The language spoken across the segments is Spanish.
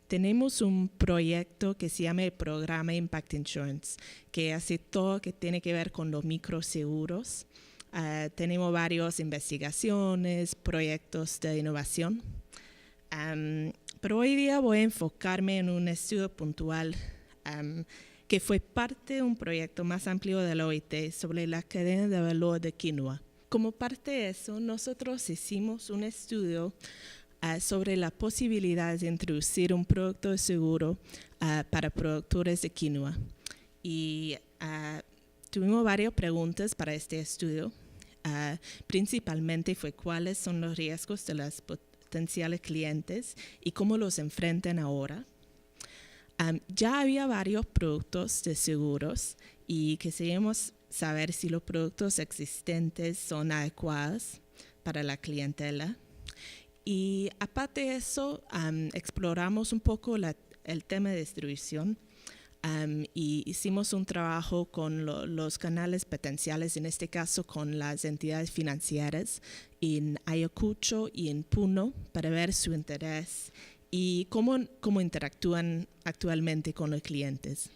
tenemos un proyecto que se llama el Programa Impact Insurance, que hace todo que tiene que ver con los microseguros. Tenemos varias investigaciones, proyectos de innovación. Pero hoy día voy a enfocarme en un estudio puntual que fue parte de un proyecto más amplio de la OIT sobre la cadena de valor de quinoa. Como parte de eso, nosotros hicimos un estudio sobre la posibilidad de introducir un producto de seguro para productores de quinoa. Y tuvimos varias preguntas para este estudio. Principalmente fue cuáles son los riesgos de los potenciales clientes y cómo los enfrentan ahora. Ya había varios productos de seguros y queríamos saber si los productos existentes son adecuados para la clientela. Y aparte de eso, exploramos un poco el tema de distribución y hicimos un trabajo con los canales potenciales, en este caso con las entidades financieras en Ayacucho y en Puno, para ver su interés y cómo interactúan actualmente con los clientes.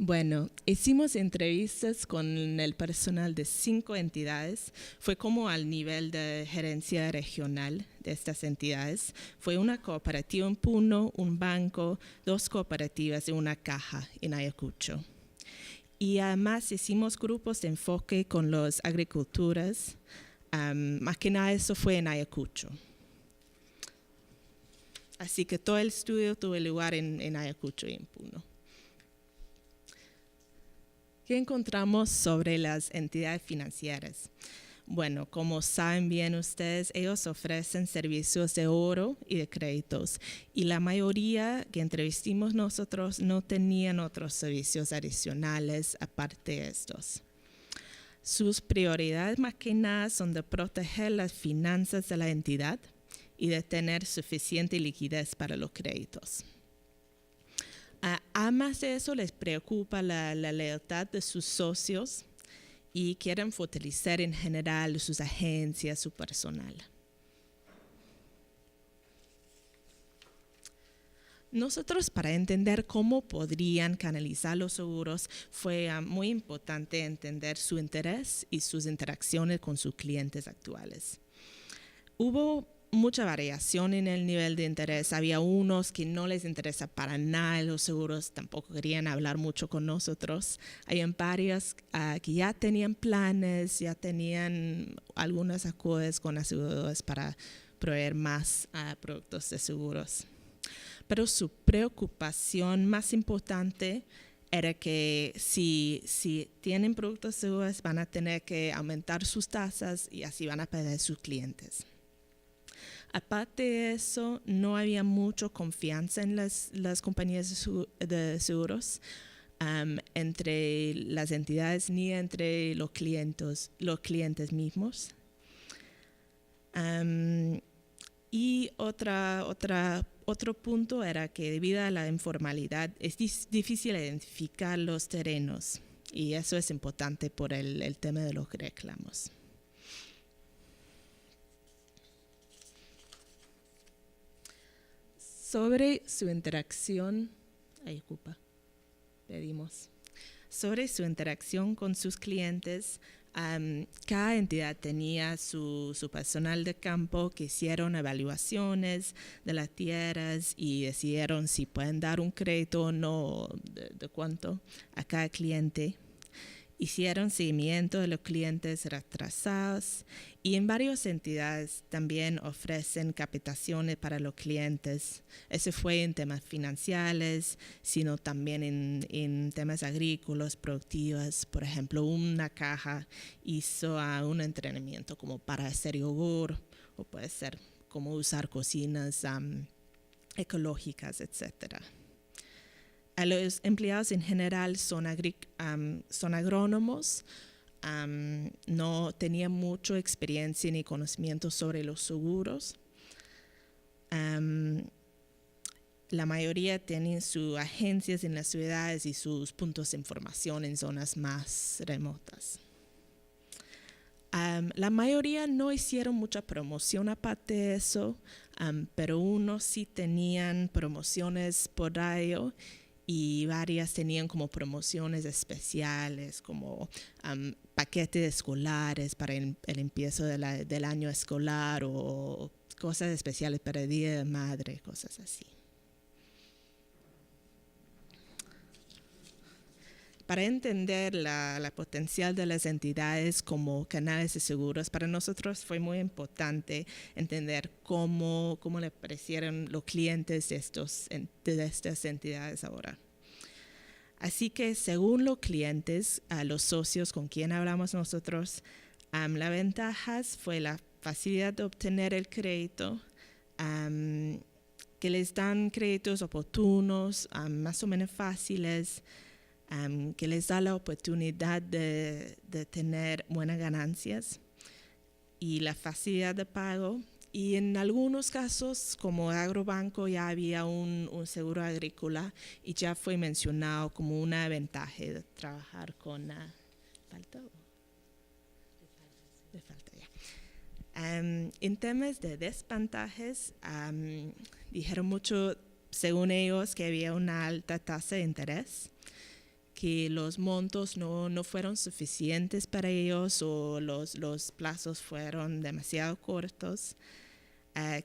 Bueno, hicimos entrevistas con el personal de 5 entidades. Fue como al nivel de gerencia regional de estas entidades. Fue una cooperativa en Puno, un banco, 2 cooperativas y una caja en Ayacucho. Y además hicimos grupos de enfoque con los agricultores. Más que nada eso fue en Ayacucho. Así que todo el estudio tuvo lugar en Ayacucho y en Puno. ¿Qué encontramos sobre las entidades financieras? Bueno, como saben bien ustedes, ellos ofrecen servicios de oro y de créditos. Y la mayoría que entrevistamos nosotros no tenían otros servicios adicionales aparte de estos. Sus prioridades más que nada son de proteger las finanzas de la entidad y de tener suficiente liquidez para los créditos. Además de eso, les preocupa la lealtad de sus socios y quieren fortalecer en general sus agencias, su personal. Nosotros, para entender cómo podrían canalizar los seguros, fue muy importante entender su interés y sus interacciones con sus clientes actuales. Hubo mucha variación en el nivel de interés. Había unos que no les interesa para nada los seguros, tampoco querían hablar mucho con nosotros. Habían varios que ya tenían planes, ya tenían algunos acuerdos con aseguradoras para proveer más productos de seguros. Pero su preocupación más importante era que si tienen productos seguros van a tener que aumentar sus tasas y así van a perder sus clientes. Aparte de eso, no había mucha confianza en las compañías de seguros entre las entidades ni entre los clientes mismos. Y otro punto era que debido a la informalidad es difícil identificar los terrenos y eso es importante por el tema de los reclamos. Sobre su interacción, sobre su interacción con sus clientes, cada entidad tenía su personal de campo que hicieron evaluaciones de las tierras y decidieron si pueden dar un crédito o no, de cuánto a cada cliente. Hicieron seguimiento de los clientes retrasados y en varias entidades también ofrecen capacitaciones para los clientes. Eso fue en temas financieros, sino también en temas agrícolas, productivos. Por ejemplo, una caja hizo un entrenamiento como para hacer yogur o puede ser como usar cocinas ecológicas, etcétera. A los empleados en general son agrónomos, no tenían mucha experiencia ni conocimiento sobre los seguros. La mayoría tienen sus agencias en las ciudades y sus puntos de información en zonas más remotas. La mayoría no hicieron mucha promoción aparte de eso, pero unos sí tenían promociones por ello y varias tenían como promociones especiales, como paquetes escolares para el empiezo del año escolar o cosas especiales para el Día de Madre, cosas así. Para entender la potencial de las entidades como canales de seguros, para nosotros fue muy importante entender cómo le parecieron los clientes de estas entidades ahora. Así que según los clientes, a los socios con quien hablamos nosotros, la ventaja fue la facilidad de obtener el crédito, que les dan créditos oportunos, más o menos fáciles, que les da la oportunidad de tener buenas ganancias y la facilidad de pago. Y en algunos casos, como Agrobanco, ya había un seguro agrícola y ya fue mencionado como una ventaja de trabajar con en temas de desventajas, dijeron mucho, según ellos, que había una alta tasa de interés, que los montos no fueron suficientes para ellos o los plazos fueron demasiado cortos,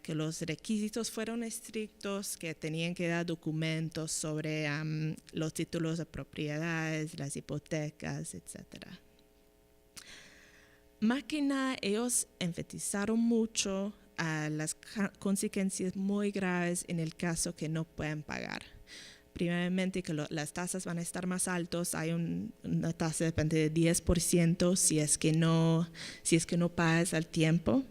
que los requisitos fueron estrictos, que tenían que dar documentos sobre los títulos de propiedades, las hipotecas, etc. Más que nada, ellos enfatizaron mucho las consecuencias muy graves en el caso que no puedan pagar. Primeramente, que las tasas van a estar más altas. Hay una tasa de 10% si es que no pagas al tiempo.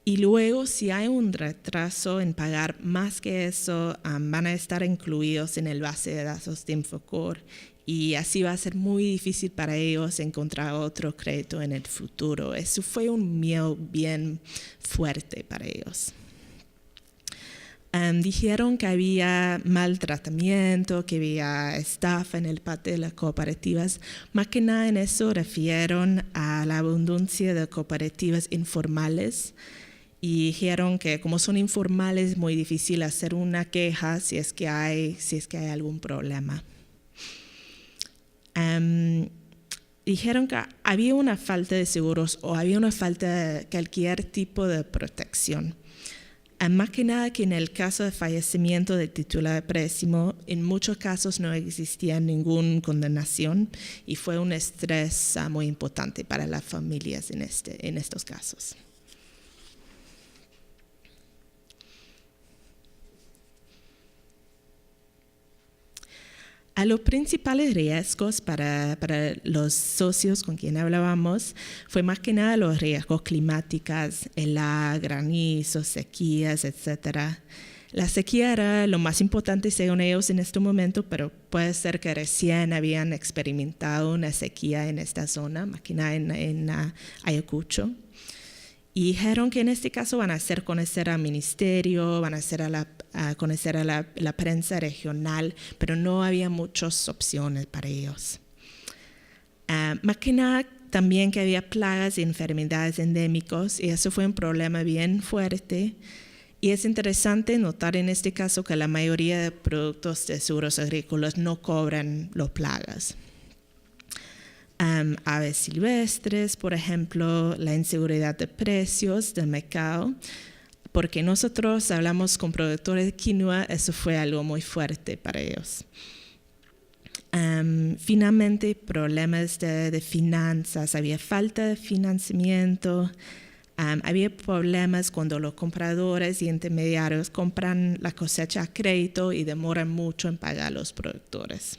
Y luego, si hay un retraso en pagar más que eso, van a estar incluidos en el base de datos de Infocor. Y así va a ser muy difícil para ellos encontrar otro crédito en el futuro. Eso fue un miedo bien fuerte para ellos. Dijeron que había maltratamiento, que había estafa en el parte de las cooperativas. Más que nada en eso refieren a la abundancia de cooperativas informales y dijeron que como son informales es muy difícil hacer una queja si es que hay algún problema. Dijeron que había una falta de seguros o había una falta de cualquier tipo de protección. Más que nada que en el caso de fallecimiento del titular de préstamo, en muchos casos no existía ninguna condenación y fue un estrés muy importante para las familias en estos casos. A los principales riesgos para los socios con quien hablábamos fue más que nada los riesgos climáticos, helada, granizos, sequías, etc. La sequía era lo más importante según ellos en este momento, pero puede ser que recién habían experimentado una sequía en esta zona, más que nada en Ayacucho. Y dijeron que en este caso van a hacer conocer al ministerio, van a hacer conocer a la prensa regional, pero no había muchas opciones para ellos. Más que nada también que había plagas y enfermedades endémicas y eso fue un problema bien fuerte. Y es interesante notar en este caso que la mayoría de productos de seguros agrícolas no cobran las plagas. Aves silvestres, por ejemplo, la inseguridad de precios del mercado, porque nosotros hablamos con productores de quinoa, eso fue algo muy fuerte para ellos. Finalmente, problemas de finanzas, había falta de financiamiento, había problemas cuando los compradores y intermediarios compran la cosecha a crédito y demoran mucho en pagar a los productores.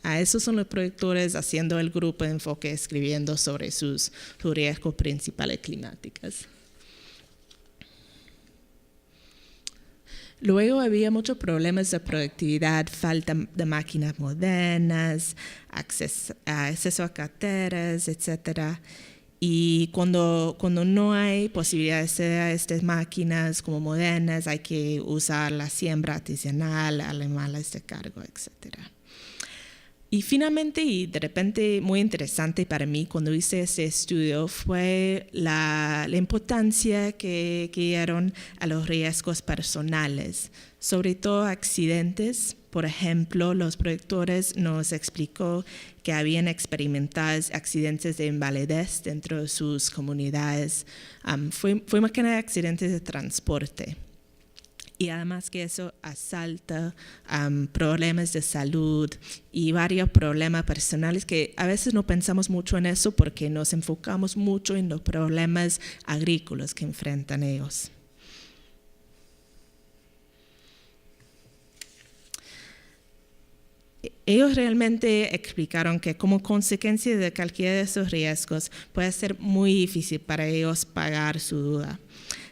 Esos son los productores haciendo el grupo de enfoque, escribiendo sobre sus riesgos principales climáticos. Luego había muchos problemas de productividad, falta de máquinas modernas, acceso a carteras, etc. Y cuando no hay posibilidad de acceder a estas máquinas como modernas, hay que usar la siembra artesanal, animales de cargo, etc. Y finalmente, y de repente muy interesante para mí cuando hice ese estudio, fue la importancia que dieron a los riesgos personales, sobre todo accidentes. Por ejemplo, los productores nos explicó que habían experimentado accidentes de invalidez dentro de sus comunidades. Fue más que nada accidentes de transporte. Y además que eso asalta problemas de salud y varios problemas personales que a veces no pensamos mucho en eso porque nos enfocamos mucho en los problemas agrícolas que enfrentan ellos. Ellos realmente explicaron que como consecuencia de cualquiera de esos riesgos puede ser muy difícil para ellos pagar su deuda.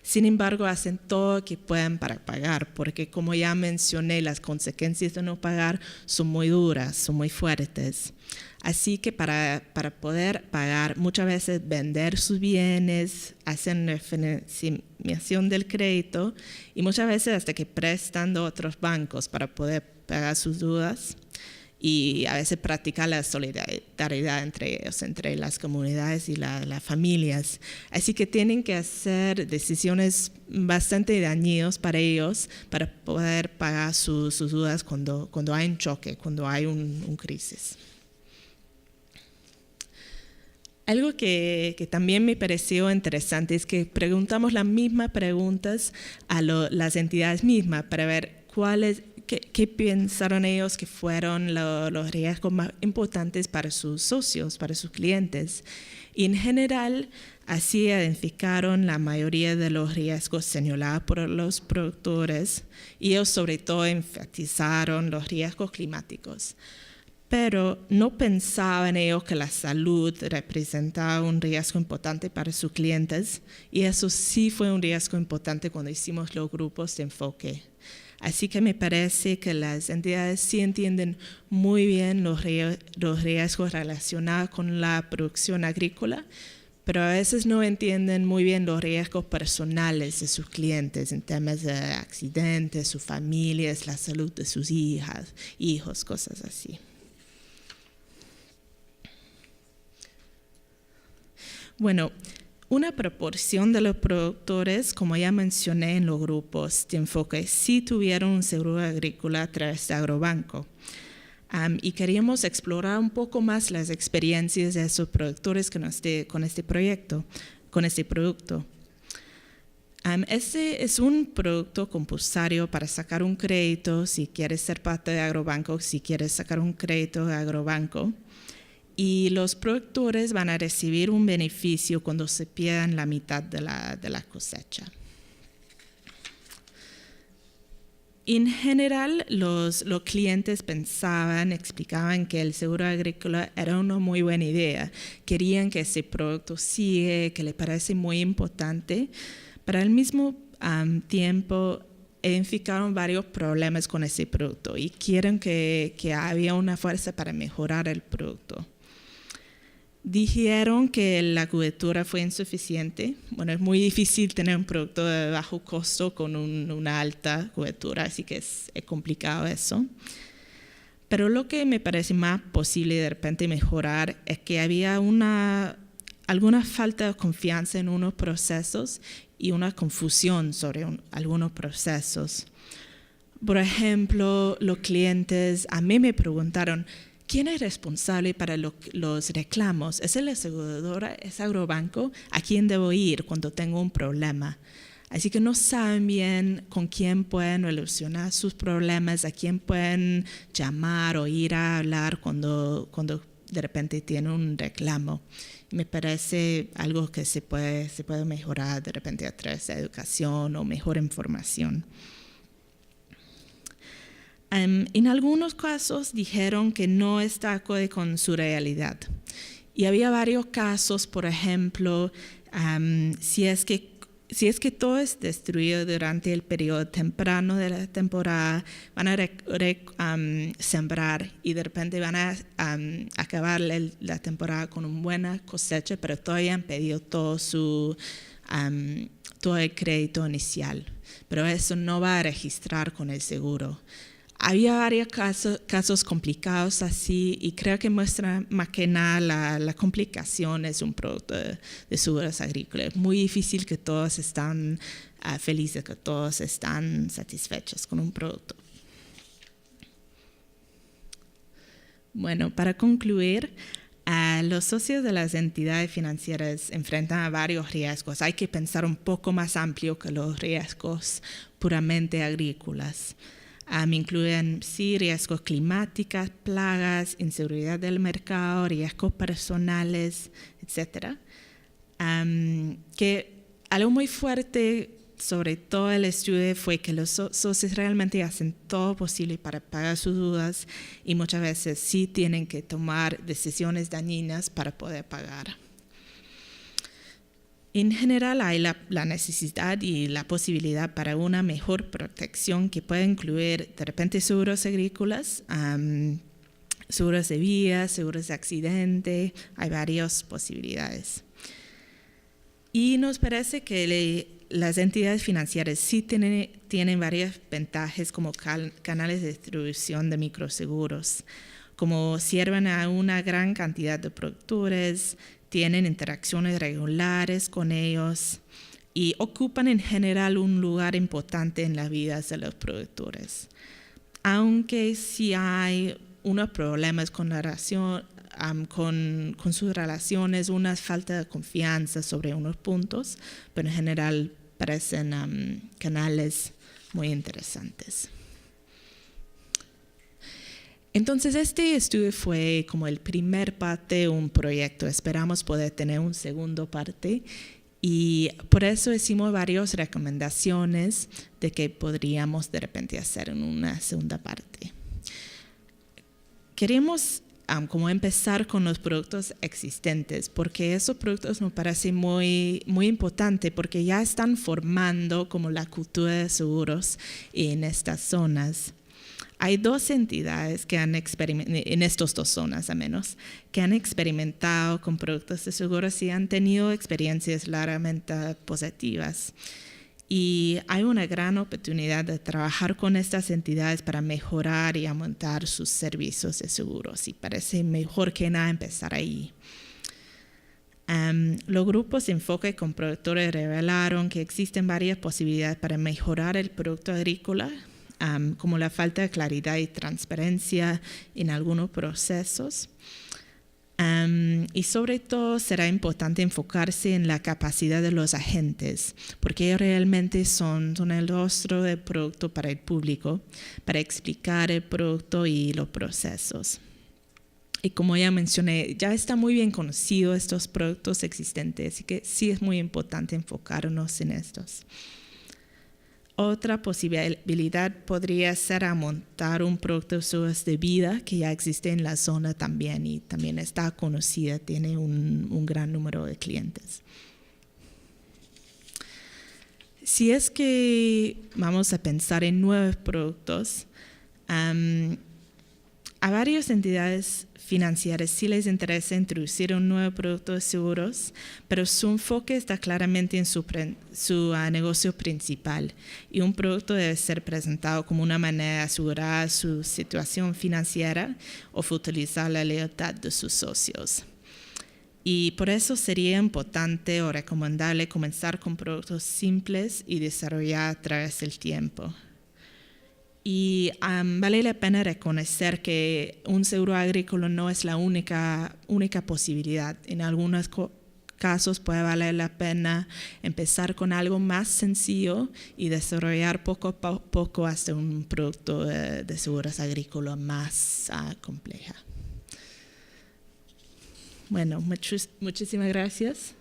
Sin embargo, hacen todo lo que pueden para pagar, porque como ya mencioné, las consecuencias de no pagar son muy duras, son muy fuertes. Así que para poder pagar, muchas veces vender sus bienes, hacen refinanciación del crédito y muchas veces hasta que prestan a otros bancos para poder pagar sus deudas. Y a veces practicar la solidaridad entre ellos, entre las comunidades y las familias. Así que tienen que hacer decisiones bastante dañinas para ellos para poder pagar sus deudas cuando hay un choque, cuando hay un crisis. Algo que también me pareció interesante es que preguntamos las mismas preguntas a las entidades mismas para ver ¿Qué pensaron ellos que fueron los riesgos más importantes para sus socios, para sus clientes? Y en general, así identificaron la mayoría de los riesgos señalados por los productores y ellos sobre todo enfatizaron los riesgos climáticos. Pero no pensaban ellos que la salud representaba un riesgo importante para sus clientes y eso sí fue un riesgo importante cuando hicimos los grupos de enfoque. Así que me parece que las entidades sí entienden muy bien los riesgos relacionados con la producción agrícola, pero a veces no entienden muy bien los riesgos personales de sus clientes en temas de accidentes, sus familias, la salud de sus hijos, cosas así. Bueno, una proporción de los productores, como ya mencioné en los grupos de enfoque, sí tuvieron un seguro agrícola a través de Agrobanco. Y queríamos explorar un poco más las experiencias de esos productores con este producto. Este es un producto compulsorio para sacar un crédito si quieres ser parte de Agrobanco, si quieres sacar un crédito de Agrobanco. Y los productores van a recibir un beneficio cuando se pierdan la mitad de la cosecha. En general, los clientes explicaban que el seguro agrícola era una muy buena idea. Querían que ese producto siga, que les parece muy importante, pero al mismo tiempo identificaron varios problemas con ese producto y quieren que había una fuerza para mejorar el producto. Dijeron que la cobertura fue insuficiente. Bueno, es muy difícil tener un producto de bajo costo con una alta cobertura, así que es complicado eso. Pero lo que me parece más posible de repente mejorar es que había alguna falta de confianza en unos procesos y una confusión sobre algunos procesos. Por ejemplo, los clientes a mí me preguntaron, ¿quién es responsable para los reclamos? ¿Es la aseguradora? ¿Es Agrobanco? ¿A quién debo ir cuando tengo un problema? Así que no saben bien con quién pueden solucionar sus problemas, a quién pueden llamar o ir a hablar cuando de repente tienen un reclamo. Me parece algo que se puede mejorar de repente a través de educación o mejor información. En algunos casos dijeron que no está acorde con su realidad. Y había varios casos, por ejemplo, si es que todo es destruido durante el periodo temprano de la temporada, van a sembrar y de repente van a acabar la temporada con una buena cosecha, pero todavía han pedido todo el crédito inicial. Pero eso no va a registrar con el seguro. Había varios casos complicados así y creo que muestra más que nada la complicación es un producto de seguros agrícolas. Es muy difícil que todos están felices, que todos están satisfechos con un producto. Bueno, para concluir, los socios de las entidades financieras enfrentan a varios riesgos. Hay que pensar un poco más amplio que los riesgos puramente agrícolas. Incluyen sí, riesgos climáticos, plagas, inseguridad del mercado, riesgos personales, etc. Que algo muy fuerte sobre todo el estudio fue que los socios realmente hacen todo posible para pagar sus deudas y muchas veces sí tienen que tomar decisiones dañinas para poder pagar. En general hay la necesidad y la posibilidad para una mejor protección que puede incluir de repente seguros agrícolas, seguros de vida, seguros de accidente, hay varias posibilidades. Y nos parece que las entidades financieras sí tienen varias ventajas como canales de distribución de microseguros, como sirven a una gran cantidad de productores, tienen interacciones regulares con ellos y ocupan en general un lugar importante en las vidas de los productores. Aunque sí hay unos problemas con la relación, con sus relaciones, una falta de confianza sobre unos puntos, pero en general parecen canales muy interesantes. Entonces, este estudio fue como el primer parte de un proyecto. Esperamos poder tener un segundo parte y por eso hicimos varias recomendaciones de que podríamos de repente hacer en una segunda parte. Queremos como empezar con los productos existentes, porque esos productos nos parecen muy importantes, porque ya están formando como la cultura de seguros en estas zonas. Hay dos entidades que han experimentado, en estas dos zonas al menos, que han experimentado con productos de seguros y han tenido experiencias claramente positivas. Y hay una gran oportunidad de trabajar con estas entidades para mejorar y aumentar sus servicios de seguros. Y parece mejor que nada empezar ahí. Los grupos de enfoque con productores revelaron que existen varias posibilidades para mejorar el producto agrícola, como la falta de claridad y transparencia en algunos procesos. Y sobre todo será importante enfocarse en la capacidad de los agentes, porque ellos realmente son el rostro del producto para el público, para explicar el producto y los procesos. Y como ya mencioné, ya está muy bien conocido estos productos existentes, así que sí es muy importante enfocarnos en estos. Otra posibilidad podría ser montar un producto de vida que ya existe en la zona también y también está conocida, tiene un gran número de clientes. Si es que vamos a pensar en nuevos productos, a varias entidades financieras sí les interesa introducir un nuevo producto de seguros, pero su enfoque está claramente en su negocio principal y un producto debe ser presentado como una manera de asegurar su situación financiera o utilizar la lealtad de sus socios. Y por eso sería importante o recomendable comenzar con productos simples y desarrollar a través del tiempo. Y vale la pena reconocer que un seguro agrícola no es la única posibilidad. En algunos casos puede valer la pena empezar con algo más sencillo y desarrollar poco a poco hasta un producto de seguros agrícolas más compleja. Bueno, muchísimas gracias.